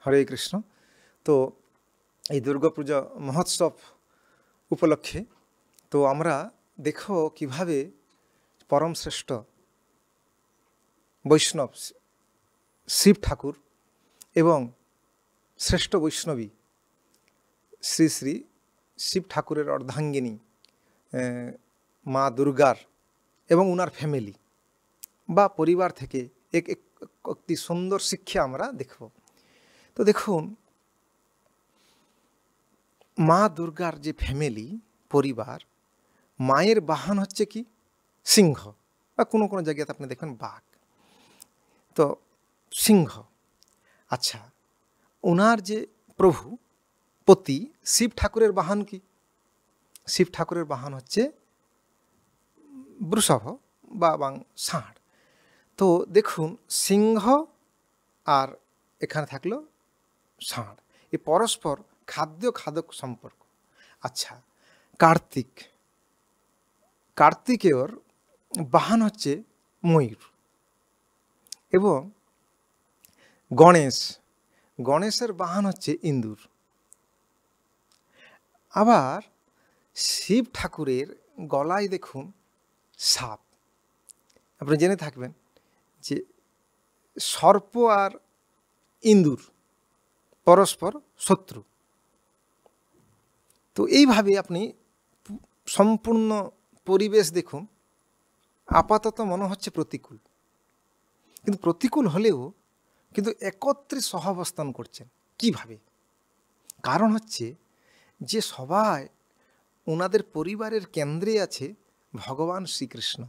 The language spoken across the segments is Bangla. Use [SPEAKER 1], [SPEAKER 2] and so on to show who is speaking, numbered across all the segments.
[SPEAKER 1] হরে কৃষ্ণ। তো এই দুর্গাপূজা মহোৎসব উপলক্ষে তো আমরা দেখো কিভাবে পরম শ্রেষ্ঠ বৈষ্ণব শিব ঠাকুর এবং শ্রেষ্ঠ বৈষ্ণবী শ্রী শ্রী শিব ঠাকুরের অর্ধাঙ্গিনী মা দুর্গার এবং উনার ফ্যামিলি বা পরিবার থেকে একটি সুন্দর শিক্ষা আমরা দেখব। তো দেখুন, মা দুর্গার যে ফ্যামিলি পরিবার, মায়ের বাহন হচ্ছে কি সিংহ, বা কোনো কোনো জায়গাতে আপনি দেখবেন বাঘ, তো সিংহ। আচ্ছা, ওনার যে প্রভু পতি শিব ঠাকুরের বাহন কি? শিব ঠাকুরের বাহন হচ্ছে বৃষভ বা ষাঁড়। তো দেখুন, সিংহ আর এখানে থাকলো ষাঁড়, এ পরস্পর খাদ্য খাদক সম্পর্ক। আচ্ছা, কার্তিকেয়র বাহন হচ্ছে ময়ূর, এবং গণেশের বাহন হচ্ছে ইন্দুর। আবার শিব ঠাকুরের গলায় দেখুন সাপ। আপনি জেনে থাকবেন যে সর্প আর ইন্দুর পরস্পর শত্রু। তো এইভাবে আপনি সম্পূর্ণ পরিবেশ দেখুন, আপাতত মনে হচ্ছে প্রতিকূল, কিন্তু প্রতিকূল হলেও কিন্তু একত্রে সহাবস্থান করছেন। কিভাবে? কারণ হচ্ছে যে সবাই ওনাদের পরিবারের কেন্দ্রে আছে ভগবান শ্রীকৃষ্ণ।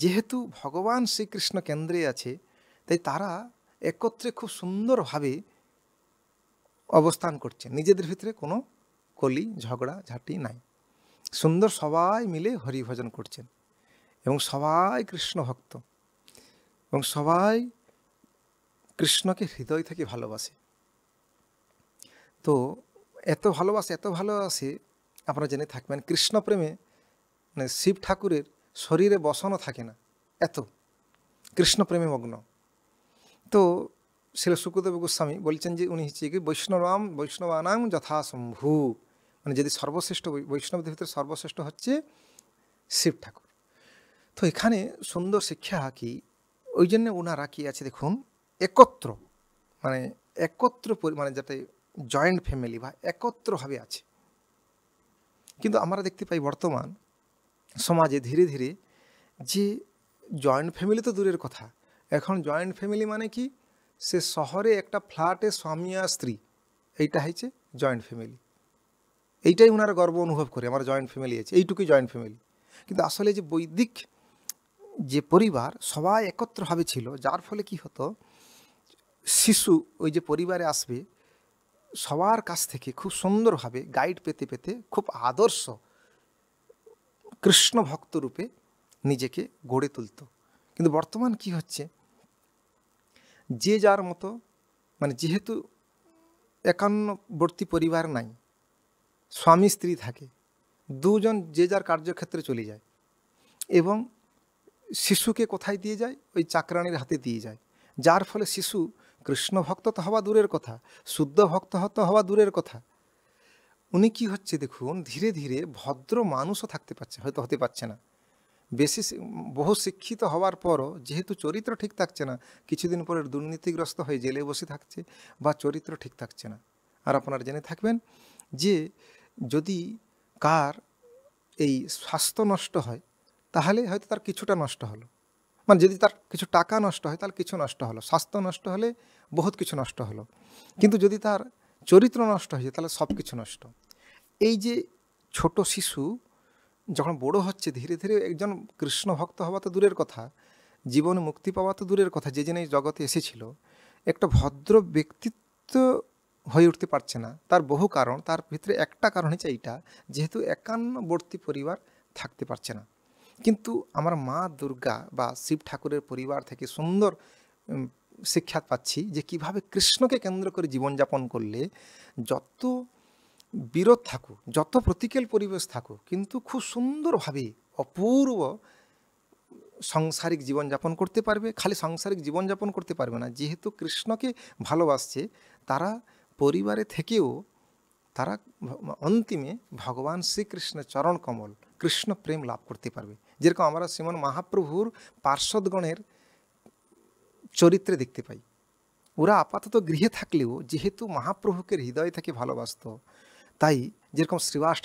[SPEAKER 1] যেহেতু ভগবান শ্রীকৃষ্ণ কেন্দ্রে আছে, তাই তারা একত্রে খুব সুন্দরভাবে অবস্থান করছেন। নিজেদের ভিতরে কোনো কলি ঝগড়া ঝাঁটি নাই, সুন্দর সবাই মিলে হরিভজন করছেন, এবং সবাই কৃষ্ণ ভক্ত, এবং সবাই কৃষ্ণকে হৃদয় থেকে ভালোবাসে। তো এত ভালোবাসে আপনারা জেনে থাকবেন, কৃষ্ণ প্রেমে মানে শিব ঠাকুরের শরীরে বসনও থাকে না, এত কৃষ্ণ প্রেমে মগ্ন। তো শ্রী শুকদেব গোস্বামী বলছেন যে উনি হচ্ছে কি বৈষ্ণবানাং যথাসম্ভু, মানে যদি সর্বশ্রেষ্ঠ বৈষ্ণবদের ভিতরে সর্বশ্রেষ্ঠ হচ্ছে শিব ঠাকুর। তো এখানে সুন্দর শিক্ষা কি, ওই জন্য ওনারা কি আছে দেখুন, একত্র মানে যাতে জয়েন্ট ফ্যামিলি বা একত্রভাবে আছে। কিন্তু আমরা দেখতে পাই বর্তমান সমাজে ধীরে ধীরে যে জয়েন্ট ফ্যামিলি তো দূরের কথা, এখন জয়েন্ট ফ্যামিলি মানে কি, সে শহরে একটা ফ্ল্যাটে স্বামী আর স্ত্রী, এইটা হয়েছে জয়েন্ট ফ্যামিলি। এইটাই ওনারা গর্ব অনুভব করে, আমার জয়েন্ট ফ্যামিলি আছে, এইটুকুই জয়েন্ট ফ্যামিলি। কিন্তু আসলে যে বৈদিক যে পরিবার সবাই একত্রভাবে ছিল, যার ফলে কি হতো, শিশু ওই যে পরিবারে আসবে সবার কাছ থেকে খুব সুন্দরভাবে গাইড পেতে পেতে খুব আদর্শ কৃষ্ণ ভক্ত রূপে নিজেকে গড়ে তুলত। কিন্তু বর্তমান কি হচ্ছে, যে যার মতো, মানে যেহেতু একান্নবর্তী পরিবার নাই, স্বামী স্ত্রী থাকে, দুজন যে যার কার্যক্ষেত্রে চলে যায়, এবং শিশুকে কোথায় দিয়ে যায়, ওই চাকরানির হাতে দিয়ে যায়, যার ফলে শিশু কৃষ্ণ ভক্ত তো হওয়া দূরের কথা, শুদ্ধ ভক্ত হওয়া দূরের কথা, উনি কি হচ্ছে দেখুন, ধীরে ধীরে ভদ্র মানুষও থাকতে পারছে, হয়তো হতে পারছে না। বহু শিক্ষিত হওয়ার পরও যেহেতু চরিত্র ঠিক থাকছে না, কিছুদিন পরে দুর্নীতিগ্রস্ত হয়ে জেলে বসে থাকছে, বা চরিত্র ঠিক থাকছে না। আর আপনারা জেনে থাকবেন যে যদি কার এই স্বাস্থ্য নষ্ট হয়, তাহলে হয়তো তার কিছুটা নষ্ট হলো, মানে যদি তার কিছু টাকা নষ্ট হয় তাহলে কিছু নষ্ট হলো, স্বাস্থ্য নষ্ট হলে বহুত কিছু নষ্ট হলো, কিন্তু যদি তার চরিত্র নষ্ট হয়ে যায় তাহলে সব কিছু নষ্ট। এই যে ছোট শিশু যখন বড় হচ্ছে, ধীরে ধীরে একজন কৃষ্ণ ভক্ত হওয়া তো দূরের কথা, জীবনে মুক্তি পাওয়া তো দূরের কথা, যে জন্য এই জগতে এসেছিল, একটা ভদ্র ব্যক্তিত্ব হয়ে উঠতে পারছে না। তার বহু কারণ, তার ভিতরে একটা কারণ হচ্ছে এইটা, যেহেতু একান্নবর্তী পরিবার থাকতে পারছে না। কিন্তু আমার মা দুর্গা বা শিব ঠাকুরের পরিবার থেকে সুন্দর শিক্ষা পাচ্ছি যে কিভাবে কৃষ্ণকে কেন্দ্র করে জীবনযাপন করলে যত বিরোধ থাকুক, যত প্রতিকূল পরিবেশ থাকুক, কিন্তু খুব সুন্দরভাবে অপূর্ব সাংসারিক জীবনযাপন করতে পারবে। খালি সাংসারিক জীবনযাপন করতে পারবে না, যেহেতু কৃষ্ণকে ভালোবাসছে, তারা পরিবারে থেকেও তারা অন্তিমে ভগবান শ্রীকৃষ্ণের চরণ কমল কৃষ্ণ প্রেম লাভ করতে পারবে। যেরকম আমরা শ্রীমন মহাপ্রভুর পার্শ্বদগণের চরিত্রে দেখতে পাই, ওরা আপাতত গৃহে থাকলেও যেহেতু মহাপ্রভুকে হৃদয় থেকে ভালোবাসত, তাই যেরকম শ্রীবাস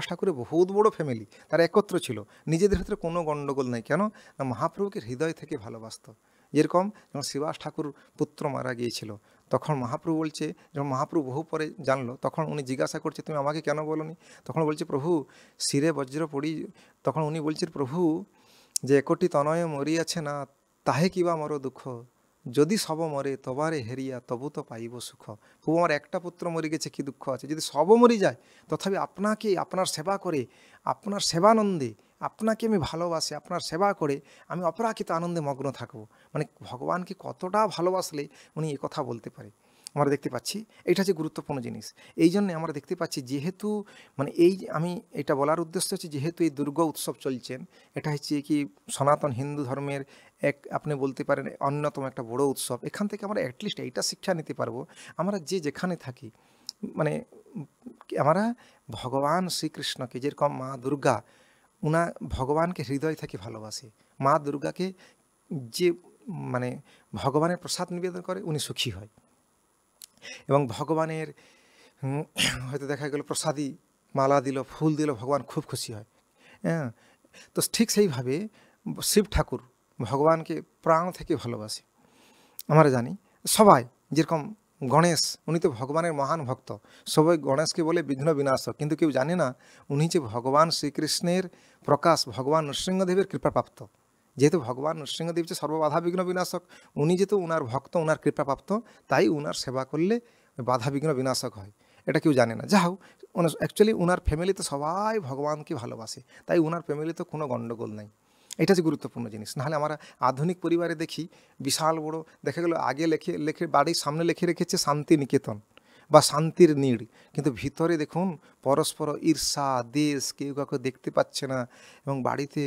[SPEAKER 1] ঠাকুরের বহুত বড় ফ্যামিলি, তারা একত্র ছিল, নিজেদের ভিতরে কোনো গণ্ডগোল নেই। কেন না, মহাপ্রভুকে হৃদয় থেকে ভালোবাসত। যেরকম যখন শ্রীবাস ঠাকুর পুত্র মারা গিয়েছিল, তখন মহাপ্রভু বলছে, যখন মহাপ্রভু বহু পরে জানলো, তখন উনি জিজ্ঞাসা করছে তুমি আমাকে কেন বলোনি? তখন বলছে প্রভু শিরে বজ্র পড়ি। তখন উনি বলছেন প্রভু যে একটি তনয় মরিয়াছে না, তাহে কিবা মর দুঃখ, যদি সব মরে তবারে হেরিয়া তবু তো পাইব সুখ। প্রভু আমার একটা পুত্র মরে গেছে, কি দুঃখ আছে, যদি সব মরে যায় তথাপি আপনাকে, আপনার সেবা করে, আপনার সেবানন্দে, আপনাকে আমি ভালোবাসি, আপনার সেবা করে আমি অপরাকিত আনন্দে মগ্ন থাকবো। মানে ভগবানকে কতটা ভালোবাসলে উনি এ কথা বলতে পারে, আমরা দেখতে পাচ্ছি। এটা হচ্ছে গুরুত্বপূর্ণ জিনিস। এই জন্যে আমরা দেখতে পাচ্ছি, যেহেতু মানে এই আমি এটা বলার উদ্দেশ্য হচ্ছে, যেহেতু এই দুর্গা উৎসব চলছেন, এটা হচ্ছে কি সনাতন হিন্দু ধর্মের এক, আপনি বলতে পারেন অন্যতম একটা বড় উৎসব। এখান থেকে আমরা অ্যাটলিস্ট এইটা শিক্ষা নিতে পারবো, আমরা যে যেখানে থাকি, মানে আমরা ভগবান শ্রীকৃষ্ণকে, যেরকম মা দুর্গা উনা ভগবানকে হৃদয় থেকে ভালোবাসে, মা দুর্গাকে যে মানে ভগবানের প্রসাদ নিবেদন করে উনি সুখী হয়, এবং ভগবানের হয়তো দেখা গেল প্রসাদী মালা দিল, ফুল দিল, ভগবান খুব খুশি হয়। হ্যাঁ, তো ঠিক সেইভাবে শিব ঠাকুর ভগবানকে প্রাণ থেকে ভালোবাসে। আমরা জানি সবাই, যেরকম গণেশ, উনি তো ভগবানের মহান ভক্ত, সবাই গণেশকে বলে বিঘ্ন বিনাশক, কিন্তু কেউ জানে না উনি যে ভগবান শ্রীকৃষ্ণের প্রকাশ, ভগবান নৃসিংহদেবের কৃপাপ্রাপ্ত। যেহেতু ভগবান নৃসিংহদেব যে সর্ববাধা বিঘ্ন বিনাশক, উনি যেহেতু উনার ভক্ত, উনার কৃপাপ্রাপ্ত, তাই উনার সেবা করলে বাধা বিঘ্ন বিনাশক হয়। এটা কেউ জানে না। যা হোক, অ্যাকচুয়ালি উনার ফ্যামিলিতে সবাই ভগবানকে ভালোবাসে, তাই উনার ফ্যামিলিতে কোনো গণ্ডগোল নাই। এটা হচ্ছে গুরুত্বপূর্ণ জিনিস। নাহলে আমরা আধুনিক পরিবারে দেখি বিশাল বড়, দেখা গেল আগে লেখে বাড়ির সামনে লিখে রেখেছে শান্তি নিকেতন বা শান্তির নীড়, কিন্তু ভিতরে দেখুন পরস্পর ঈর্ষা দেশ, কেউ কাউকে দেখতে পাচ্ছে না, এবং বাড়িতে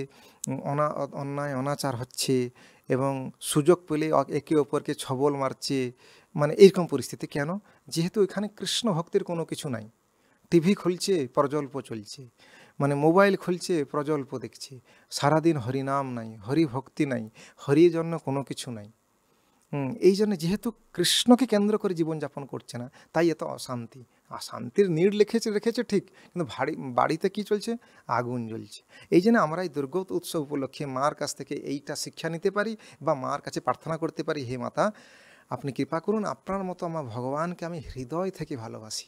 [SPEAKER 1] অন্যায় অনাচার হচ্ছে, এবং সুযোগ পেলে একে অপরকে ছবল মারছে, মানে এইরকম পরিস্থিতি। কেন? যেহেতু এখানে কৃষ্ণ ভক্তির কোনো কিছু নাই। টিভি খুলছে প্রজল্প চলছে, মানে মোবাইল খুলছে প্রজল্প দেখছে, সারাদিন হরিনাম নাই, হরি ভক্তি নাই, হরির জন্য কোনো কিছু নাই। এই জন্য যেহেতু কৃষ্ণকে কেন্দ্র করে জীবনযাপন করছে না, তাই এত অশান্তি। আর শান্তির নীড় রেখেছে ঠিক, কিন্তু বাড়িতে কি চলছে? আগুন জ্বলছে। এই জন্য আমরা এই দুর্গা উৎসব উপলক্ষে মার কাছ থেকে এইটা শিক্ষা নিতে পারি, বা মার কাছে প্রার্থনা করতে পারি, হে মাতা আপনি কৃপা করুন, আপনার মতো আমার ভগবানকে আমি হৃদয় থেকে ভালোবাসি।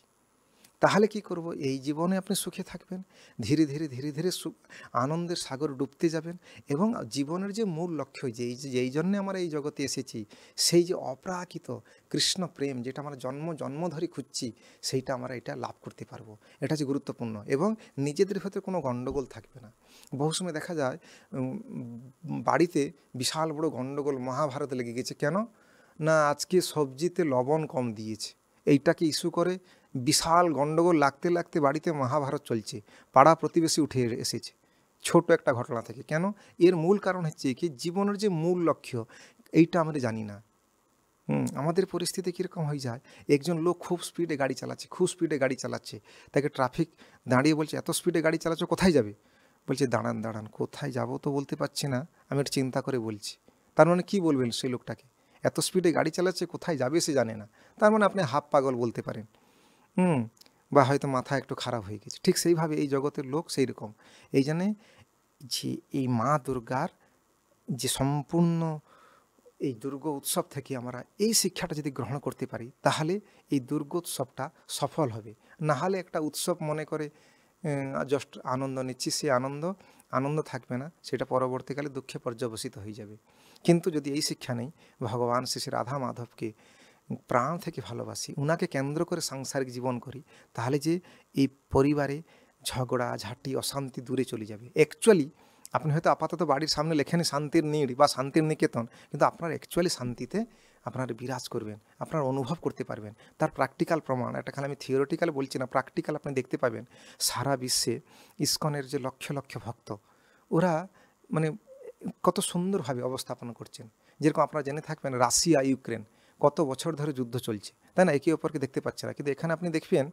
[SPEAKER 1] তাহলে কি করব? এই জীবনে আপনি সুখে থাকবেন, ধীরে ধীরে ধীরে ধীরে আনন্দের সাগর ডুবতে যাবেন, এবং জীবনের যে মূল লক্ষ্য, যেই জন্যে আমরা এই জগতে এসেছি, সেই যে অপ্রাকৃত কৃষ্ণ প্রেম, যেটা আমরা জন্ম ধরে খুঁজছি, সেইটা আমরা এটা লাভ করতে পারবো। এটা হচ্ছে গুরুত্বপূর্ণ, এবং নিজেদের ভেতরে কোনো গণ্ডগোল থাকবে না। বহু সময় দেখা যায় বাড়িতে বিশাল বড় গণ্ডগোল, মহাভারত লেগে গেছে। কেন না? আজকে সবজিতে লবণ কম দিয়েছে, এইটাকে ইস্যু করে বিশাল গণ্ডগোল লাগতে লাগতে বাড়িতে মহাভারত চলছে, পাড়া প্রতিবেশী উঠে এসেছে ছোট একটা ঘটনা থেকে। কেন? এর মূল কারণ হচ্ছে কি, জীবনের যে মূল লক্ষ্য, এইটা আমরা জানি না। আমাদের পরিস্থিতি কীরকম হয়ে যায়, একজন লোক খুব স্পিডে গাড়ি চালাচ্ছে, তাকে ট্রাফিক দাঁড়িয়ে বলছে এত স্পিডে গাড়ি চালাচ্ছ, কোথায় যাবে? বলছে দাঁড়ান, কোথায় যাব তো বলতে পারছি না, আমি একটু চিন্তা করে বলছি। তার মানে কি বলবেন সেই লোকটাকে? এত স্পিডে গাড়ি চালাচ্ছে, কোথায় যাবে সে জানে না। তার মানে আপনি হাফ পাগল বলতে পারেন, বা হয়তো মাথা একটু খারাপ হয়ে গেছে। ঠিক সেইভাবে এই জগতের লোক সেই রকম। এই জন্যে যে এই মা দুর্গার যে সম্পূর্ণ এই দুর্গা উৎসব থেকে আমরা এই শিক্ষাটা যদি গ্রহণ করতে পারি, তাহলে এই দুর্গোৎসবটা সফল হবে। না হলে একটা উৎসব মনে করে জাস্ট আনন্দ নিচ্ছি, সে আনন্দ থাকবে না, সেটা পরবর্তীকালে দুঃখে পর্যবসিত হয়ে যাবে। কিন্তু যদি এই শিক্ষা নেই, ভগবান শ্রী রাধা মাধবকে প্রাণ থেকে ভালোবাসি, উনাকে কেন্দ্র করে সাংসারিক জীবন করি, তাহলে যে এই পরিবারে ঝগড়া ঝাঁটি অশান্তি দূরে চলে যাবে। অ্যাকচুয়ালি আপনি হয়তো আপাতত বাড়ির সামনে লেখেন শান্তির নীড় বা শান্তির নিকেতন, কিন্তু আপনার অ্যাকচুয়ালি শান্তিতে আপনার বিরাজ করবেন, আপনার অনুভব করতে পারবেন। তার প্র্যাকটিক্যাল প্রমাণ, এটা খালি আমি থিওরিটিক্যাল বলছি না, প্র্যাকটিক্যাল আপনি দেখতে পাবেন। সারা বিশ্বে ইসকনের যে লক্ষ লক্ষ ভক্ত, ওরা মানে কত সুন্দরভাবে অবস্থাপন করছেন। যেরকম আপনারা জেনে থাকবেন রাশিয়া ইউক্রেন কত বছর ধরে যুদ্ধ চলছে, তাই না? একে অপরকে দেখতে পাচ্ছে না, কিন্তু এখানে আপনি দেখবেন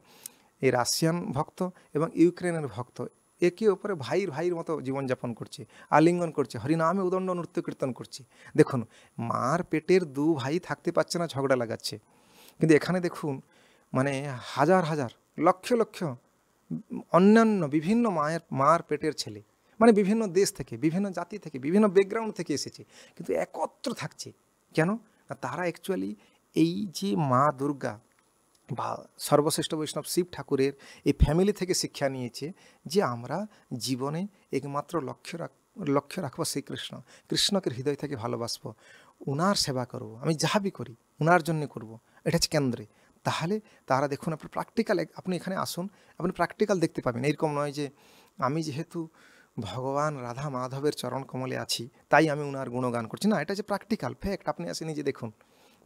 [SPEAKER 1] এই রাশিয়ান ভক্ত এবং ইউক্রেনের ভক্ত একে অপরে ভাইয়ের ভাইয়ের মতো জীবনযাপন করছে, আলিঙ্গন করছে, হরিনামে উদণ্ড নৃত্য কীর্তন করছে। দেখুন, মার পেটের দু ভাই থাকতে পারছে না, ঝগড়া লাগাচ্ছে, কিন্তু এখানে দেখুন মানে হাজার হাজার লক্ষ লক্ষ অন্যান্য বিভিন্ন মার পেটের ছেলে, মানে বিভিন্ন দেশ থেকে, বিভিন্ন জাতি থেকে, বিভিন্ন ব্যাকগ্রাউন্ড থেকে এসেছে, কিন্তু একত্র থাকছে। কেন না, তারা অ্যাকচুয়ালি এই যে মা দুর্গা বা সর্বশ্রেষ্ঠ বৈষ্ণব শিব ঠাকুরের এই ফ্যামিলি থেকে শিক্ষা নিয়েছে যে আমরা জীবনে একমাত্র লক্ষ্য রাখবো শ্রীকৃষ্ণ, কৃষ্ণকে হৃদয় থেকে ভালোবাসবো, উনার সেবা করব, আমি যাহাবি করি উনার জন্য করব, এটা হচ্ছে কেন্দ্রে। তাহলে তারা দেখুন, আপনার প্র্যাকটিক্যাল, আপনি এখানে আসুন, আপনি প্র্যাকটিক্যাল দেখতে পাবেন। এরকম নয় যে আমি যেহেতু ভগবান রাধা মাধবের চরণ কমলে আছি তাই আমি উনার গুণগান করছি, না, এটা যে প্র্যাকটিক্যাল ফ্যাক্ট, আপনি আসে নিজে দেখুন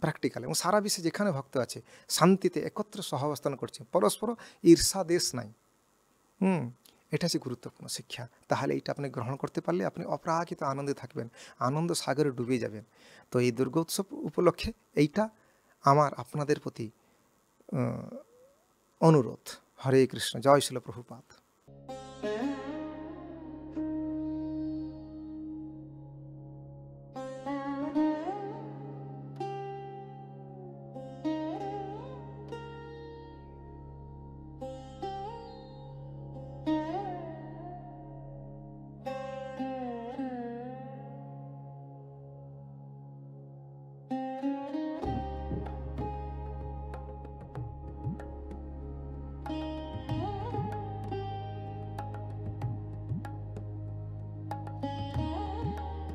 [SPEAKER 1] প্র্যাকটিক্যাল। এবং সারা বিশ্বে যেখানে ভক্ত আছে শান্তিতে একত্রে সহাবস্থান করছে, পরস্পর ঈর্ষা দেশ নাই। এটা হচ্ছে গুরুত্বপূর্ণ শিক্ষা। তাহলে এইটা আপনি গ্রহণ করতে পারলে আপনি অপ্রাকৃত আনন্দে থাকবেন, আনন্দ সাগরে ডুবে যাবেন। তো এই দুর্গোৎসব উপলক্ষে এইটা আমার আপনাদের প্রতি অনুরোধ। হরে কৃষ্ণ, জয় শিল প্রভুপাদ।